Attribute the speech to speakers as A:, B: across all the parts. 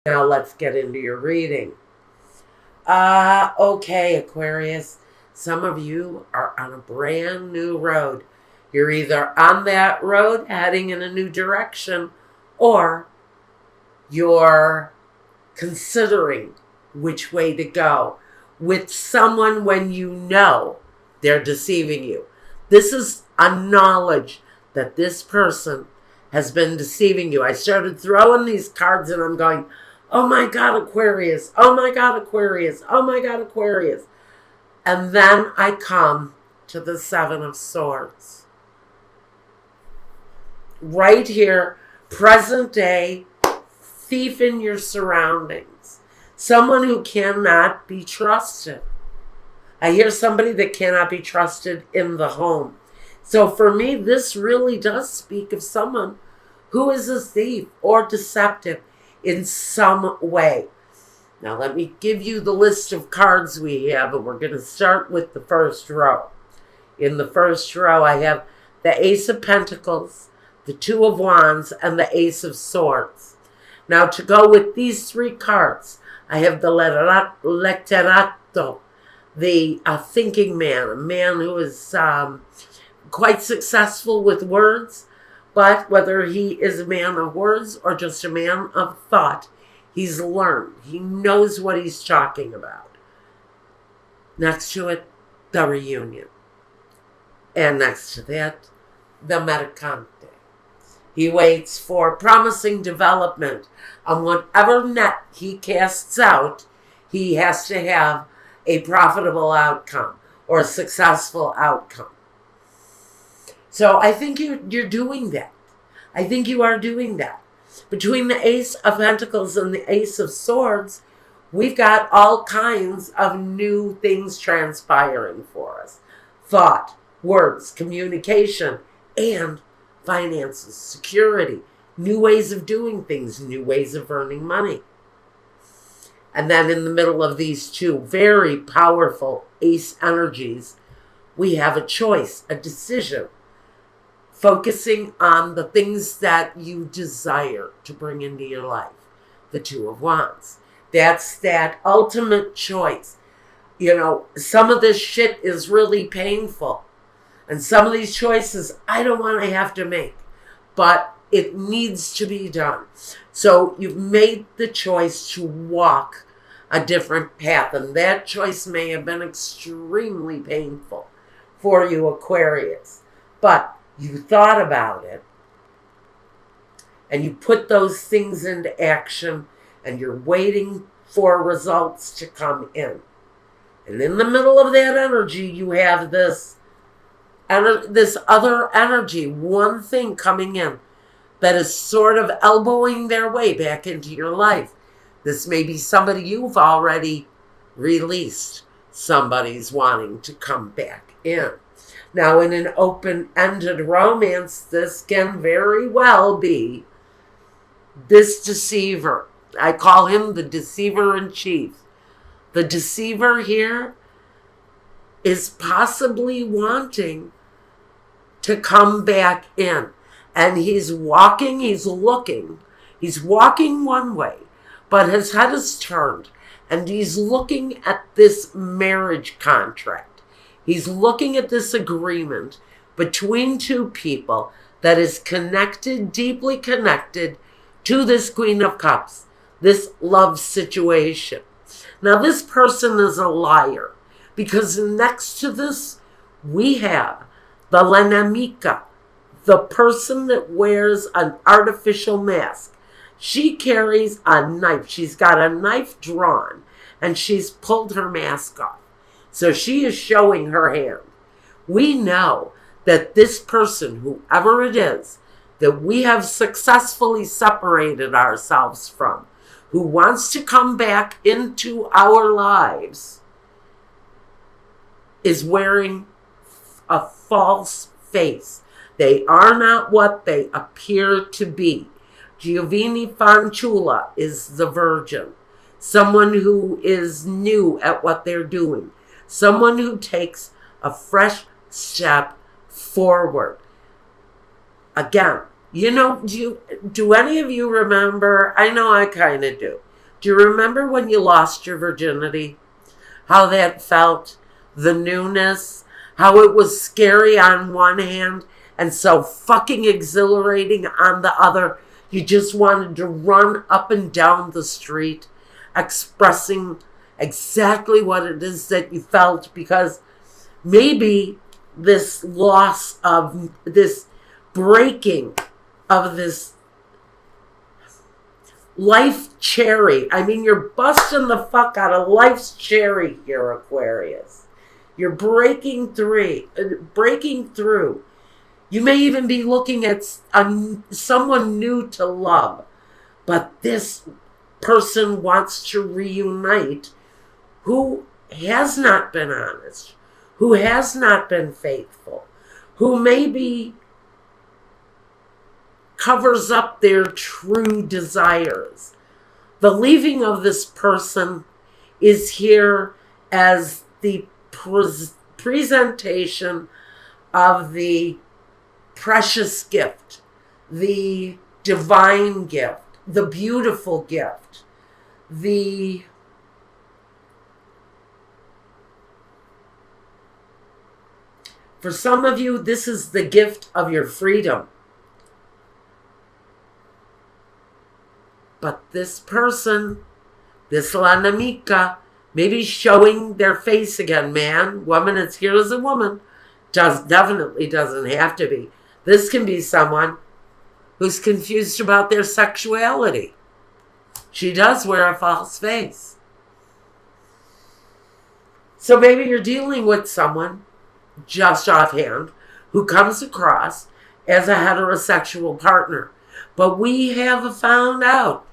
A: Now let's get into your reading. Okay, Aquarius. Some of you are on a brand new road. You're either on that road heading in a new direction, or you're considering which way to go with someone when you know they're deceiving you. This is a knowledge that this person has been deceiving you. I started throwing these cards and I'm going, oh my God, Aquarius. Oh my God, Aquarius. Oh my God, Aquarius. And then I come to the Seven of Swords. Right here, present day, thief in your surroundings. Someone who cannot be trusted. I hear somebody that cannot be trusted in the home. So for me, this really does speak of someone who is a thief or deceptive in some way. Now let me give you the list of cards we have, and we're going to start with the first row. In the first row, I have the Ace of Pentacles, the Two of Wands, and the Ace of Swords. Now to go with these three cards, I have the Letterato, the thinking man, a man who is quite successful with words, but whether he is a man of words or just a man of thought, he's learned. He knows what he's talking about. Next to it, the Reunion. And next to that, the Mercante. He waits for promising development. On whatever net he casts out, he has to have a profitable outcome or a successful outcome. So I think you're doing that. I think you are doing that. Between the Ace of Pentacles and the Ace of Swords, we've got all kinds of new things transpiring for us. Thought, words, communication, and finances, security, new ways of doing things, new ways of earning money. And then in the middle of these two very powerful ace energies, we have a choice, a decision, focusing on the things that you desire to bring into your life. The Two of Wands. That's that ultimate choice. You know, some of this shit is really painful. And some of these choices I don't want to have to make. But it needs to be done. So you've made the choice to walk a different path. And that choice may have been extremely painful for you, Aquarius. But you thought about it. And you put those things into action. And you're waiting for results to come in. And in the middle of that energy, you have this other energy, one thing coming in that is sort of elbowing their way back into your life. This may be somebody you've already released. Somebody's wanting to come back in. Now, in an open-ended romance, this can very well be this deceiver. I call him the deceiver in chief. The deceiver here is possibly wanting to come back in. And he's walking, he's looking. He's walking one way, but his head is turned. And he's looking at this marriage contract. He's looking at this agreement between two people that is connected, deeply connected to this Queen of Cups, this love situation. Now, this person is a liar because next to this, we have the Lenamica, the person that wears an artificial mask. She carries a knife. She's got a knife drawn, and she's pulled her mask off. So she is showing her hand. We know that this person, whoever it is, that we have successfully separated ourselves from, who wants to come back into our lives, is wearing a false face. They are not what they appear to be. Giovanni Fanciulla is the virgin. Someone who is new at what they're doing. Someone who takes a fresh step forward. Again, you know, do any of you remember? I know I kind of do. Do you remember when you lost your virginity? How that felt? The newness? How it was scary on one hand and so fucking exhilarating on the other? You just wanted to run up and down the street expressing exactly what it is that you felt, because maybe this loss of this breaking of this life cherry. I mean, you're busting the fuck out of life's cherry here, Aquarius. You're breaking through. You may even be looking at someone new to love, but this person wants to reunite who has not been honest, who has not been faithful, who maybe covers up their true desires. The leaving of this person is here as the presentation of the precious gift, the divine gift, the beautiful gift, for some of you, this is the gift of your freedom. But this person, this Lanamika, maybe showing their face again, man, woman, it's here as a woman, definitely doesn't have to be. This can be someone who's confused about their sexuality. She does wear a false face. So maybe you're dealing with someone, just offhand, who comes across as a heterosexual partner. But we have found out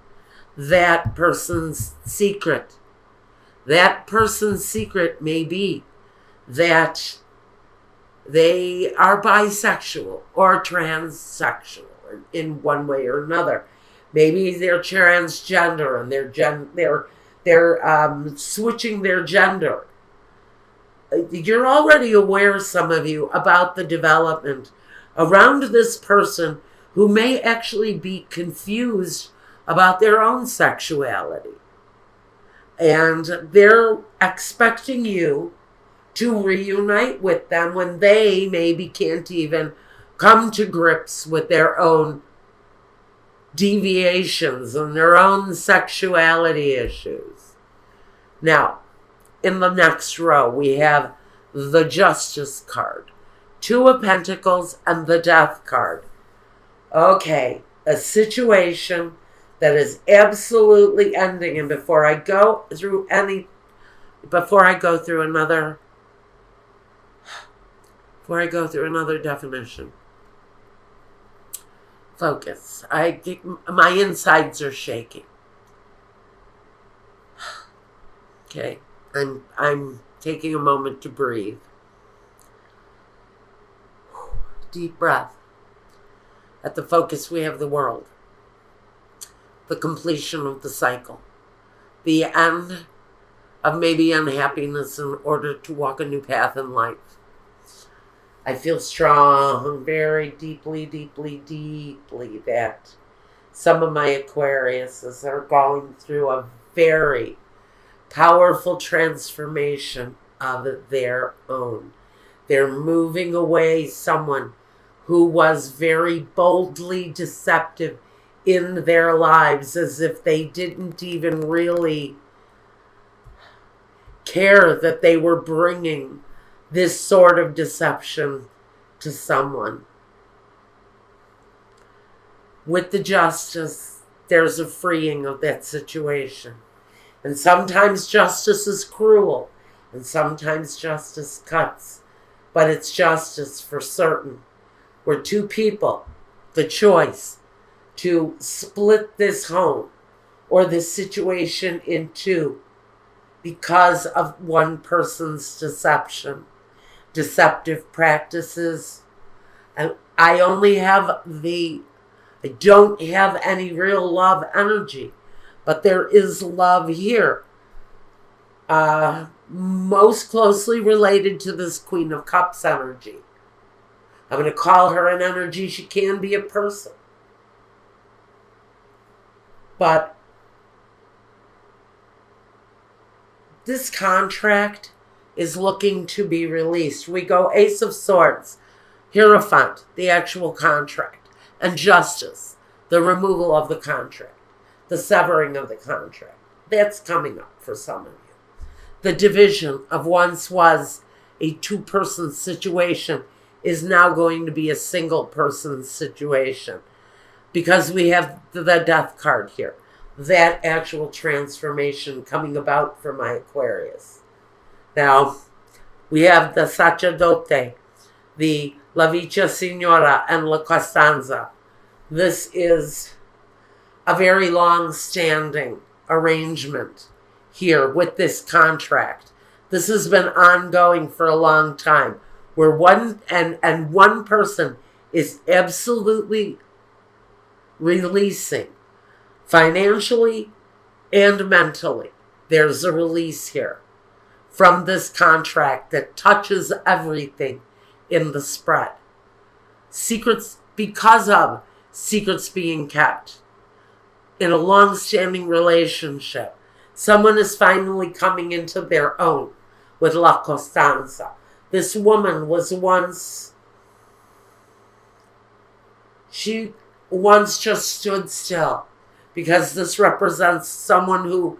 A: that person's secret. That person's secret may be that they are bisexual or transsexual in one way or another. Maybe they're transgender and they're switching their gender. You're already aware, some of you, about the development around this person who may actually be confused about their own sexuality. And they're expecting you to reunite with them when they maybe can't even come to grips with their own deviations and their own sexuality issues. Now, in the next row, we have the Justice card, Two of Pentacles, and the Death card. Okay, a situation that is absolutely ending. And before I go through another definition, focus. My insides are shaking. Okay, I'm taking a moment to breathe. Deep breath. At the focus, we have the world. The completion of the cycle. The end of maybe unhappiness in order to walk a new path in life. I feel strong, very deeply, deeply, deeply, that some of my Aquariuses are going through a very powerful transformation of their own. They're moving away someone who was very boldly deceptive in their lives, as if they didn't even really care that they were bringing this sort of deception to someone. With the Justice, there's a freeing of that situation. And sometimes justice is cruel, and sometimes justice cuts, but it's justice for certain. We're two people, the choice to split this home or this situation in two because of one person's deceptive practices. And I don't have any real love energy, but there is love here. Most closely related to this Queen of Cups energy. I'm going to call her an energy. She can be a person. But this contract is looking to be released. We go Ace of Swords, Hierophant, the actual contract, and Justice, the removal of the contract, the severing of the contract. That's coming up for some of you. The division of once was a two-person situation is now going to be a single-person situation, because we have the Death card here. That actual transformation coming about for my Aquarius. Now, we have the Sacerdote, the La Vecchia Signora, and La Costanza. This is a very long-standing arrangement here with this contract. This has been ongoing for a long time, where one person is absolutely releasing financially and mentally. There's a release here from this contract that touches everything in the spread. Secrets, because of secrets being kept in a long-standing relationship. Someone is finally coming into their own with La Costanza. This woman was she once just stood still, because this represents someone who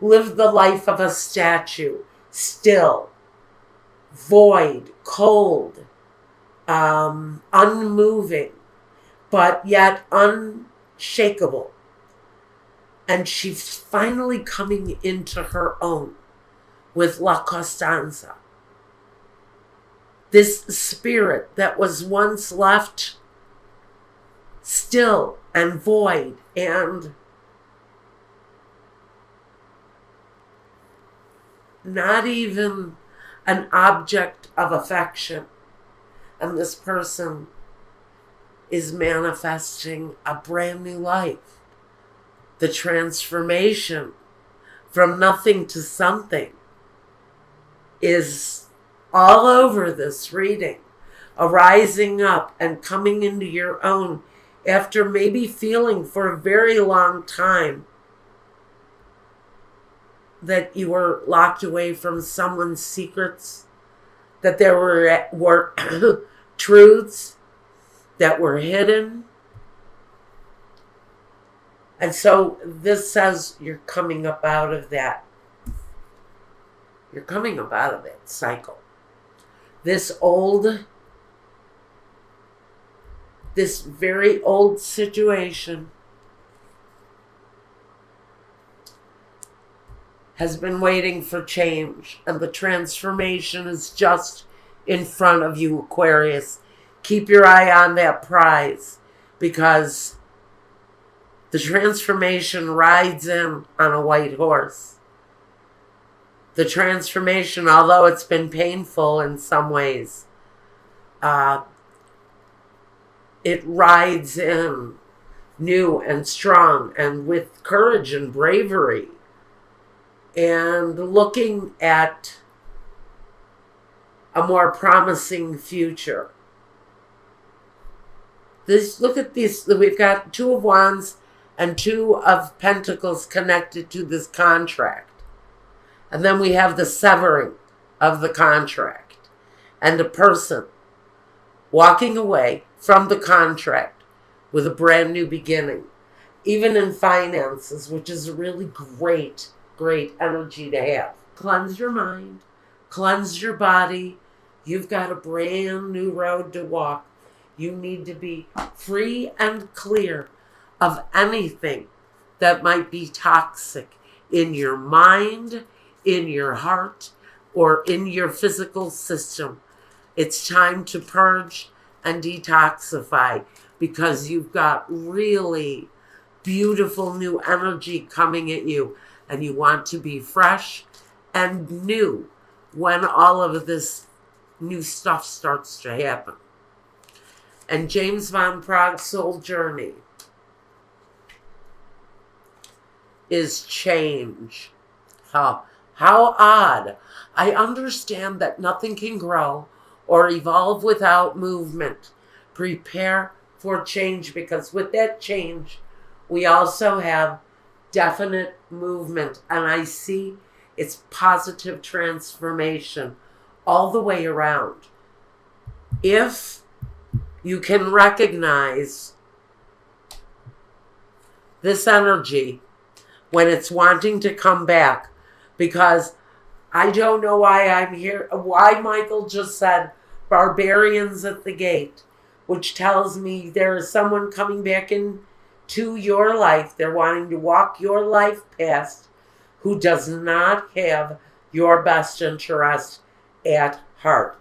A: lived the life of a statue, still, void, cold, unmoving, but yet unshakable. And she's finally coming into her own with La Costanza. This spirit that was once left still and void and not even an object of affection. And this person is manifesting a brand new life. The transformation from nothing to something is all over this reading. Arising up and coming into your own after maybe feeling for a very long time that you were locked away from someone's secrets, that there were truths that were hidden. And so this says you're coming up out of that. You're coming up out of that cycle. This very old situation has been waiting for change, and the transformation is just in front of you, Aquarius. Keep your eye on that prize, because the transformation rides in on a white horse. The transformation, although it's been painful in some ways, it rides in new and strong and with courage and bravery and looking at a more promising future. Look at these. We've got Two of Wands and Two of Pentacles connected to this contract. And then we have the severing of the contract and a person walking away from the contract with a brand new beginning. Even in finances, which is a really great energy to have. Cleanse your mind, cleanse your body. You've got a brand new road to walk. You need to be free and clear of anything that might be toxic in your mind, in your heart, or in your physical system. It's time to purge and detoxify, because you've got really beautiful new energy coming at you, and you want to be fresh and new when all of this new stuff starts to happen. And James Van Prague's soul journey is change. How odd. I understand that nothing can grow or evolve without movement. Prepare for change, because with that change, we also have definite movement. And I see It's positive transformation all the way around. If you can recognize this energy when it's wanting to come back, because I don't know why I'm here, why Michael just said barbarians at the gate, which tells me there is someone coming back into your life. They're wanting to walk your life past who does not have your best interest at heart.